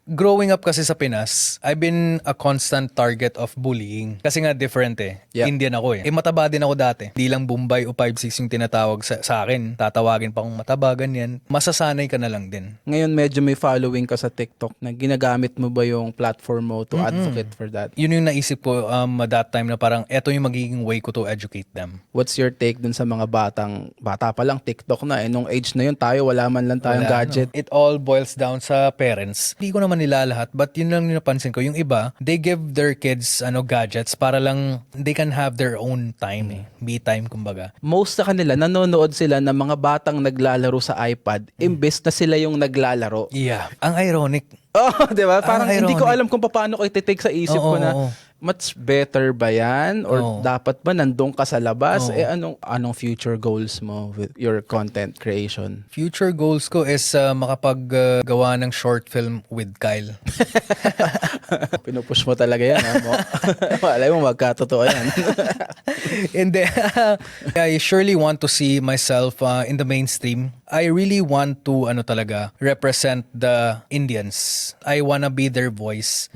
growing up kasi sa Pinas, I've been a constant target of bullying. Kasi nga different eh. Yeah. Indian ako eh. Mataba din ako dati. Di lang Bombay o 5'6" yung tinatawag sa akin. Tatawagin pa akong mataba, ganyan. Masasanay ka na lang din. Ngayon medyo may following ka sa TikTok na ginagamit mo ba yung platform mo to advocate for that? Yun yung naisip ko at that time na parang eto yung magiging way ko to educate them. What's your take dun sa mga bata pa lang TikTok na eh? Nung age na yun tayo, wala man lang tayong Wala, gadget. no? It all boils down sa parents. Hindi ko naman nila lahat, but yun lang yung napansin ko. Yung iba, they give their kids gadgets para lang they can have their own time eh. Me time kumbaga. Most sa kanila, nanonood sila ng mga batang naglalaro sa iPad imbes na sila yung naglalaro. Yeah. Ang ironic. Oh, di ba? Parang hindi ko ironic. alam kung paano ko iti-take sa isip ko na Oo. much better ba yan? Or Oo. dapat ba nandun ka sa labas? Oo. Eh anong future goals mo with your content creation? Future goals ko is makapaggawa ng short film with Kyle. Pinupush mo talaga yan. Malay mo, magkatotoo yan. And then, I surely want to see myself in the mainstream. I really want to talaga represent the Indians. I wanna be their voice.